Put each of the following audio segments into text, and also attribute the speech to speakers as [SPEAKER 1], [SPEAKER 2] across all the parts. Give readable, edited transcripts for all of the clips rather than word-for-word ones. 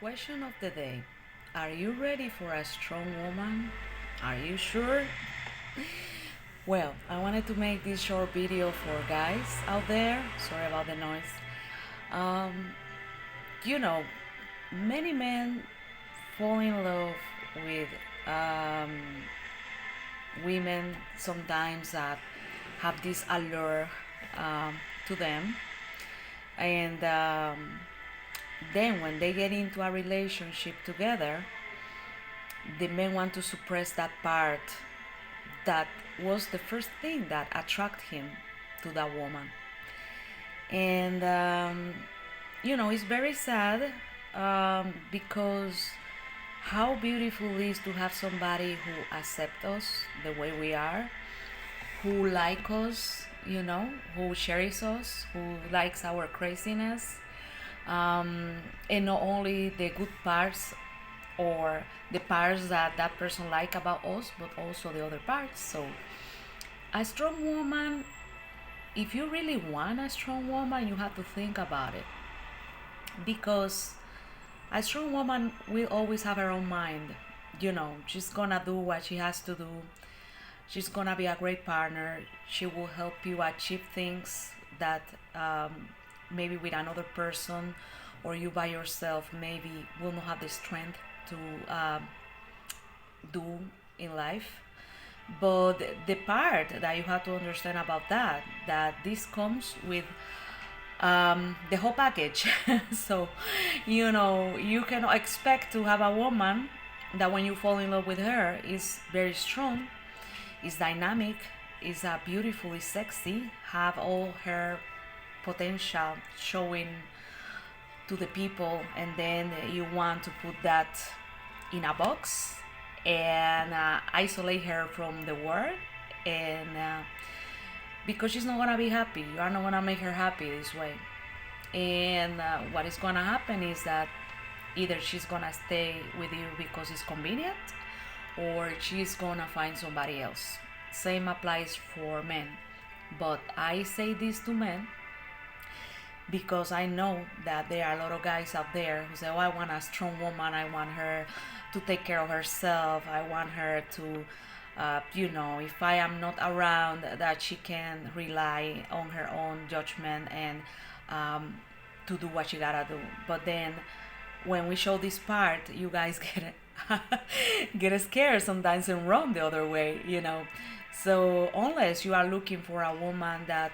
[SPEAKER 1] Question of the day. Are you ready for a strong woman? Are you sure? Well, I wanted to make this short video for guys out there. Sorry about the noise. Um, you know, many men fall in love with um, women sometimes that have this allure um, to them. And then when they get into a relationship together, the men want to suppress that part that was the first thing that attracted him to that woman. And it's very sad because how beautiful it is to have somebody who accepts us the way we are, who like us, who shares us, who likes our craziness, and not only the good parts or the parts that that person like about us, but also the other parts. So a strong woman, if you really want a strong woman, you have to think about it, because a strong woman will always have her own mind. She's gonna do what she has to do. She's gonna be a great partner. She will help you achieve things that maybe with another person or you by yourself maybe will not have the strength to do in life. But the part that you have to understand about that this comes with the whole package. So you cannot expect to have a woman that when you fall in love with her is very strong, is dynamic, is beautiful, is sexy, have all her potential showing to the people, and then you want to put that in a box and isolate her from the world, and because she's not gonna be happy, you are not gonna make her happy this way. And what is gonna happen is that either she's gonna stay with you because it's convenient, or she's gonna find somebody else. Same applies for men, but I say this to men because I know that there are a lot of guys out there who say, "Oh, I want a strong woman. I want her to take care of herself. I want her to, if I am not around, that she can rely on her own judgment and to do what she gotta do." But then, when we show this part, you guys get scared sometimes and run the other way. So unless you are looking for a woman that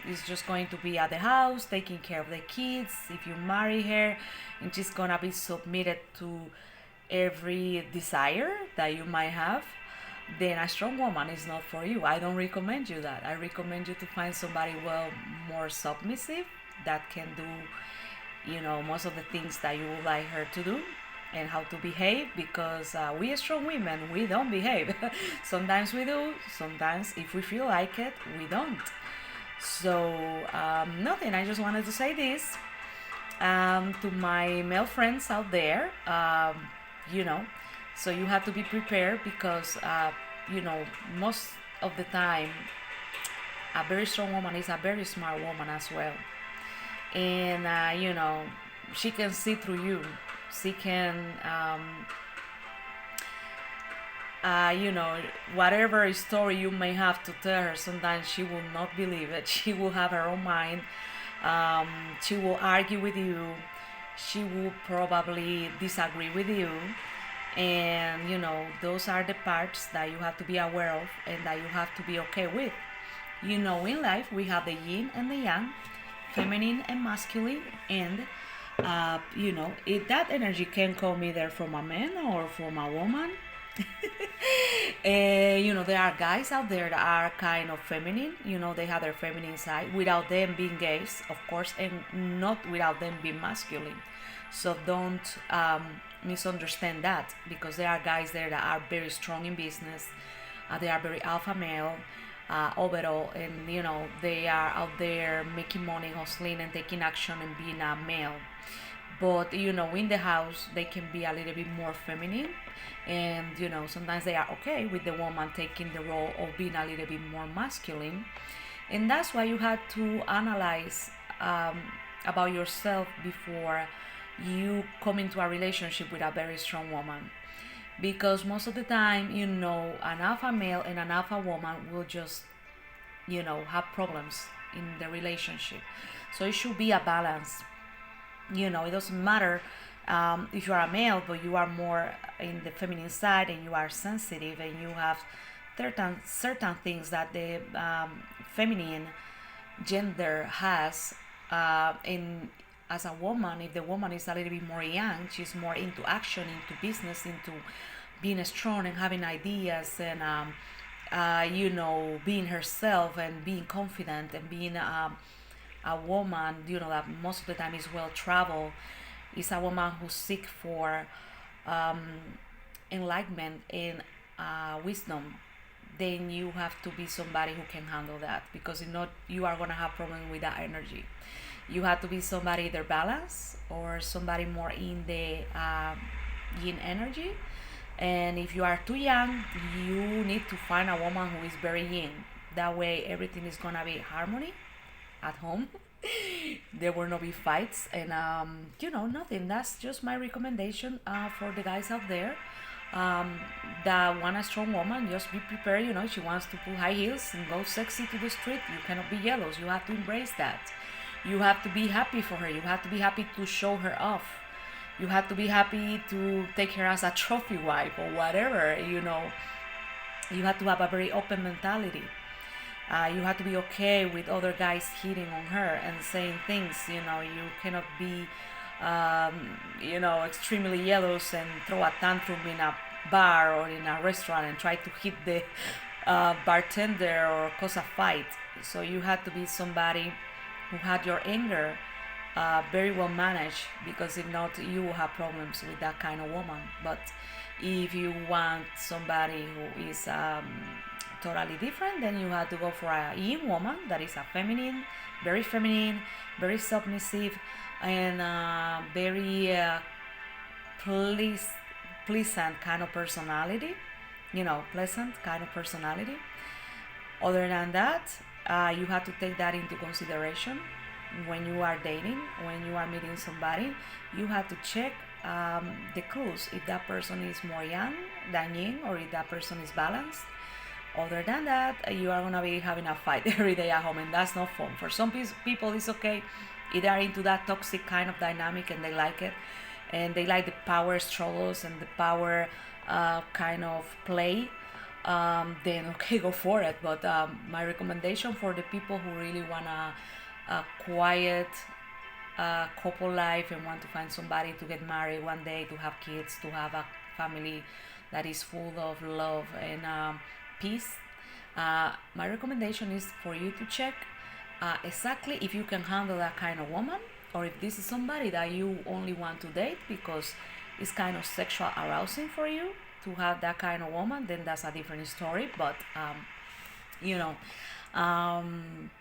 [SPEAKER 1] is just going to be at the house taking care of the kids, if you marry her and she's gonna be submitted to every desire that you might have, then a strong woman is not for you. I don't recommend you that. I recommend you to find somebody more submissive that can do most of the things that you would like her to do, and how to behave, because we strong women, we don't behave. Sometimes we do, sometimes if we feel like it, we don't. So nothing, I just wanted to say this to my male friends out there. you know so you have to be prepared, because most of the time a very strong woman is a very smart woman as well. And she can see through you. She can whatever story you may have to tell her, sometimes she will not believe it. She will have her own mind. She will argue with you. She will probably disagree with you. And those are the parts that you have to be aware of and that you have to be okay with. In life we have the yin and the yang, feminine and masculine, and that energy can come either from a man or from a woman. And there are guys out there that are kind of feminine. They have their feminine side without them being gays, of course, and not without them being masculine. So don't misunderstand that, because there are guys there that are very strong in business. They are very alpha male overall, and they are out there making money, hustling, and taking action and being a male. But in the house they can be a little bit more feminine, and sometimes they are okay with the woman taking the role of being a little bit more masculine. And that's why you had to analyze about yourself before you come into a relationship with a very strong woman, because most of the time, an alpha male and an alpha woman will just, have problems in the relationship. So it should be a balance. It doesn't matter if you are a male but you are more in the feminine side and you are sensitive and you have certain things that the feminine gender has. In As a woman, if the woman is a little bit more young, she's more into action, into business, into being strong and having ideas, and being herself and being confident and being a woman, that most of the time is well traveled, is a woman who seek for um, enlightenment and wisdom. Then you have to be somebody who can handle that, because if not, you are gonna have problem with that energy. You have to be somebody either balanced or somebody more in the yin energy. And if you are too young, you need to find a woman who is very yin. That way, everything is gonna be harmony at home. There will not be fights, and nothing. That's just my recommendation for the guys out there that want a strong woman. Just be prepared. She wants to put high heels and go sexy to the street. You cannot be jealous. You have to embrace that. You have to be happy for her. You have to be happy to show her off. You have to be happy to take her as a trophy wife or whatever. You have to have a very open mentality. You have to be okay with other guys hitting on her and saying things. You cannot be, extremely jealous and throw a tantrum in a bar or in a restaurant and try to hit the bartender or cause a fight. So you have to be somebody who had your anger very well managed, because if not, you will have problems with that kind of woman. But if you want somebody who is totally different, then you have to go for a yin woman that is a feminine, very submissive, and very pleasant kind of personality. Pleasant kind of personality. Other than that, you have to take that into consideration when you are dating, when you are meeting somebody. You have to check the clues, if that person is more yang than yin, or if that person is balanced. Other than that, you are gonna be having a fight every day at home, and that's not fun. For some people, it's okay if they are into that toxic kind of dynamic and they like it, and they like the power struggles and the power kind of play. Then okay, go for it. But my recommendation for the people who really wanna a quiet couple life and want to find somebody to get married one day, to have kids, to have a family that is full of love and peace, my recommendation is for you to check exactly if you can handle that kind of woman, or if this is somebody that you only want to date because it's kind of sexual arousing for you to have that kind of woman. Then that's a different story. But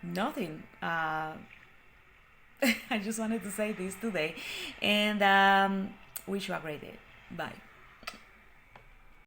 [SPEAKER 1] nothing. I just wanted to say this today, and wish you a great day. Bye.